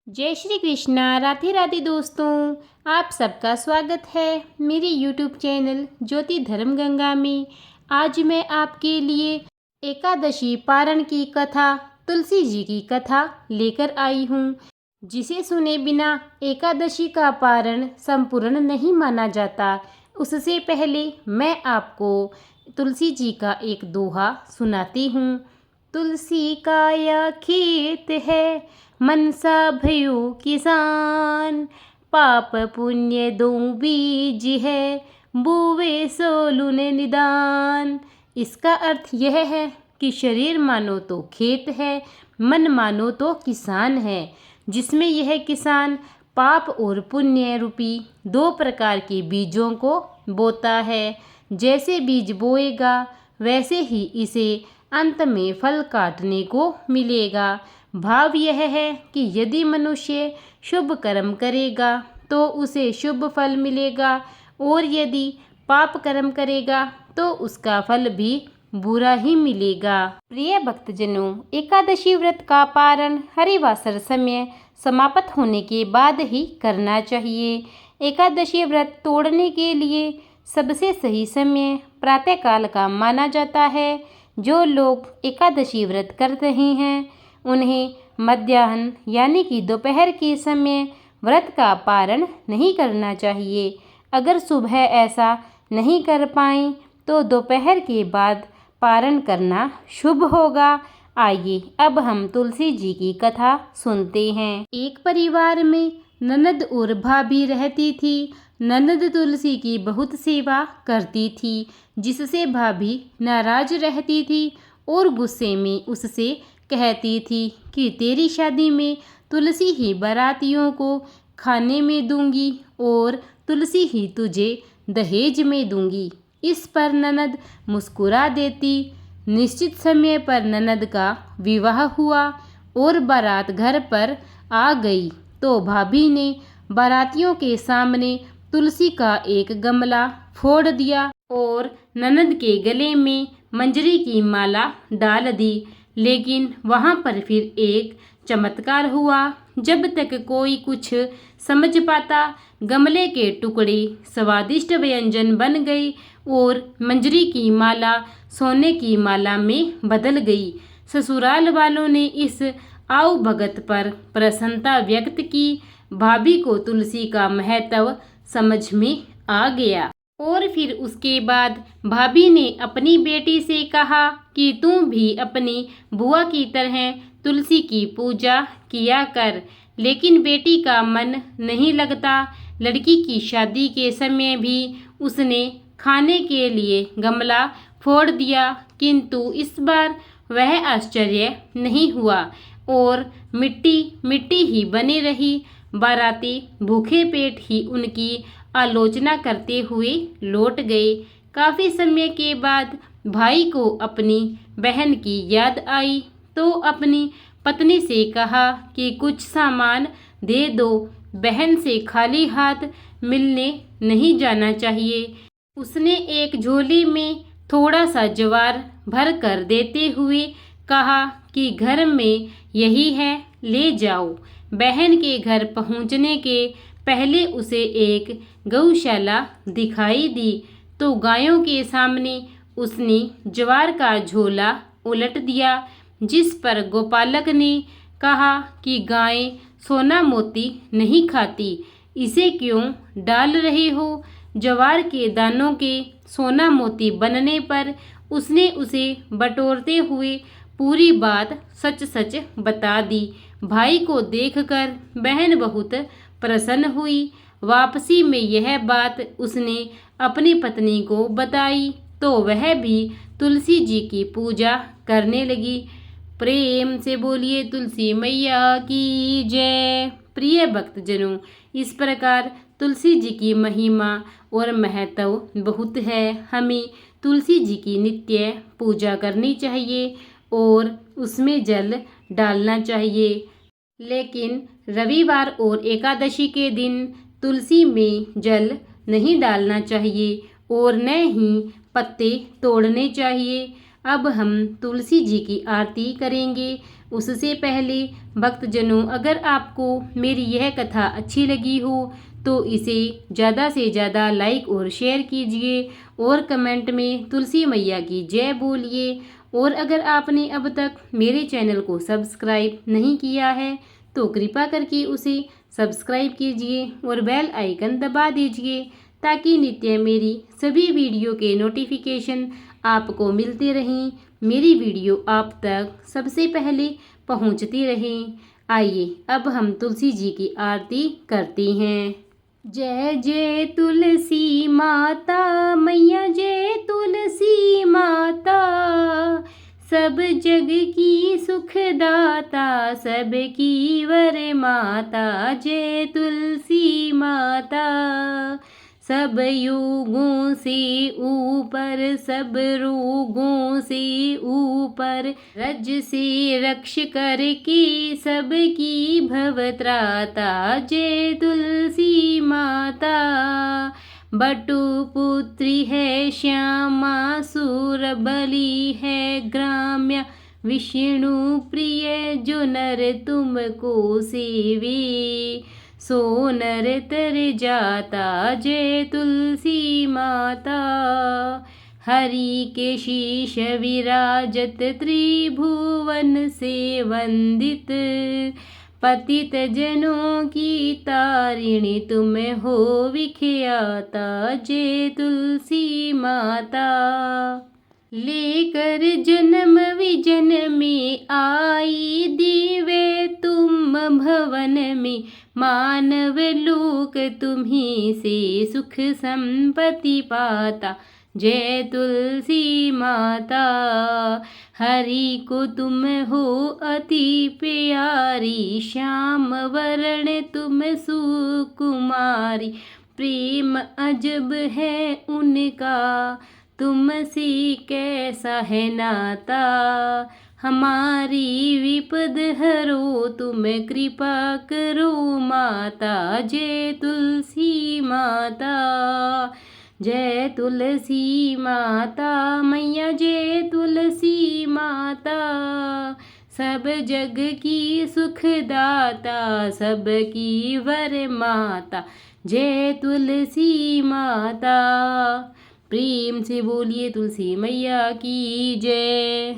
जय श्री कृष्णा। राधे राधे दोस्तों, आप सबका स्वागत है मेरे यूट्यूब चैनल ज्योति धर्म गंगा में। आज मैं आपके लिए एकादशी पारण की कथा, तुलसी जी की कथा लेकर आई हूँ, जिसे सुने बिना एकादशी का पारण संपूर्ण नहीं माना जाता। उससे पहले मैं आपको तुलसी जी का एक दोहा सुनाती हूँ। तुलसी का या खेत है, मनसा भयो किसान, पाप पुण्य दो बीज है, बोवे सोलुन निदान। इसका अर्थ यह है कि शरीर मानो तो खेत है, मन मानो तो किसान है, जिसमें यह किसान पाप और पुण्य रूपी दो प्रकार के बीजों को बोता है। जैसे बीज बोएगा वैसे ही इसे अंत में फल काटने को मिलेगा। भाव यह है कि यदि मनुष्य शुभ कर्म करेगा तो उसे शुभ फल मिलेगा, और यदि पाप कर्म करेगा तो उसका फल भी बुरा ही मिलेगा। प्रिय भक्तजनों, एकादशी व्रत का पारण हरिवासर समय समाप्त होने के बाद ही करना चाहिए। एकादशी व्रत तोड़ने के लिए सबसे सही समय प्रातःकाल का माना जाता है। जो लोग एकादशी व्रत कर रहे हैं उन्हें मध्याह्न यानी कि दोपहर के समय व्रत का पारण नहीं करना चाहिए। अगर सुबह ऐसा नहीं कर पाएं तो दोपहर के बाद पारण करना शुभ होगा। आइए अब हम तुलसी जी की कथा सुनते हैं। एक परिवार में ननद और भाभी रहती थी। ननद तुलसी की बहुत सेवा करती थी, जिससे भाभी नाराज रहती थी और गुस्से में उससे कहती थी कि तेरी शादी में तुलसी ही बारातियों को खाने में दूंगी और तुलसी ही तुझे दहेज में दूंगी। इस पर ननद मुस्कुरा देती। निश्चित समय पर ननद का विवाह हुआ और बारात घर पर आ गई तो भाभी ने बारातियों के सामने तुलसी का एक गमला फोड़ दिया और ननद के गले में मंजरी की माला डाल दी। लेकिन वहाँ पर फिर एक चमत्कार हुआ। जब तक कोई कुछ समझ पाता, गमले के टुकड़े स्वादिष्ट व्यंजन बन गई और मंजरी की माला सोने की माला में बदल गई। ससुराल वालों ने इस आऊ भगत पर प्रसन्नता व्यक्त की। भाभी को तुलसी का महत्व समझ में आ गया और फिर उसके बाद भाभी ने अपनी बेटी से कहा कि तू भी अपनी बुआ की तरह तुलसी की पूजा किया कर। लेकिन बेटी का मन नहीं लगता। लड़की की शादी के समय भी उसने खाने के लिए गमला फोड़ दिया, किंतु इस बार वह आश्चर्य नहीं हुआ और मिट्टी मिट्टी ही बनी रही। बाराती भूखे पेट ही उनकी आलोचना करते हुए लौट गए। काफ़ी समय के बाद भाई को अपनी बहन की याद आई तो अपनी पत्नी से कहा कि कुछ सामान दे दो, बहन से खाली हाथ मिलने नहीं जाना चाहिए। उसने एक झोली में थोड़ा सा ज्वार भर कर देते हुए कहा कि घर में यही है, ले जाओ। बहन के घर पहुंचने के पहले उसे एक गौशाला दिखाई दी तो गायों के सामने उसने ज्वार का झोला उलट दिया, जिस पर गोपालक ने कहा कि गायें सोना मोती नहीं खाती, इसे क्यों डाल रहे हो। ज्वार के दानों के सोना मोती बनने पर उसने उसे बटोरते हुए पूरी बात सच सच बता दी। भाई को देखकर बहन बहुत प्रसन्न हुई। वापसी में यह बात उसने अपनी पत्नी को बताई तो वह भी तुलसी जी की पूजा करने लगी। प्रेम से बोलिए तुलसी मैया की जय। प्रिय भक्तजनों, इस प्रकार तुलसी जी की महिमा और महत्व बहुत है। हमें तुलसी जी की नित्य पूजा करनी चाहिए और उसमें जल डालना चाहिए। लेकिन रविवार और एकादशी के दिन तुलसी में जल नहीं डालना चाहिए और न ही पत्ते तोड़ने चाहिए। अब हम तुलसी जी की आरती करेंगे उससे पहले भक्तजनों, अगर आपको मेरी यह कथा अच्छी लगी हो तो इसे ज़्यादा से ज़्यादा लाइक और शेयर कीजिए और कमेंट में तुलसी मैया की जय बोलिए। और अगर आपने अब तक मेरे चैनल को सब्सक्राइब नहीं किया है तो कृपा करके उसे सब्सक्राइब कीजिए और बेल आइकन दबा दीजिए ताकि नित्य मेरी सभी वीडियो के नोटिफिकेशन आपको मिलते रहें, मेरी वीडियो आप तक सबसे पहले पहुंचती रहें। आइए अब हम तुलसी जी की आरती करते हैं। जय जय तुलसी माता मैया, जय तुलसी माता, सब जग की सुखदाता, सबकी वर माता। जय तुलसी माता, सब योगों से ऊपर, सब रोगों से ऊपर, रज से रक्ष करके सबकी भवत्राता। जय तुलसी माता, बटुपुत्री है श्यामा, सूरबली है ग्राम्या, विष्णु प्रिय जो नर तुमको सेवे, सो नर तर जाता। जय तुलसी माता, हरि के शीश विराजत, त्रिभुवन से वंदित, पतित जनों की तारिणी तुम हो विख्याता। जय तुलसी माता, लेकर जन्म विजन में आई, दिव्य तुम भवन में, मानव लोक तुम्ही से सुख संपत्ति पाता। जय तुलसी माता, हरि को तुम हो अति प्यारी, श्याम वरण तुम सुकुमारी, प्रेम अजब है उनका तुमसे कैसा है नाता, हमारी विपद हरो तुम कृपा करो माता। जय तुलसी माता, जय तुलसी माता मैया, जय तुलसी माता, सब जग की सुखदाता, सबकी वर माता। जय तुलसी माता, प्रेम से बोलिए तुलसी मैया की जय।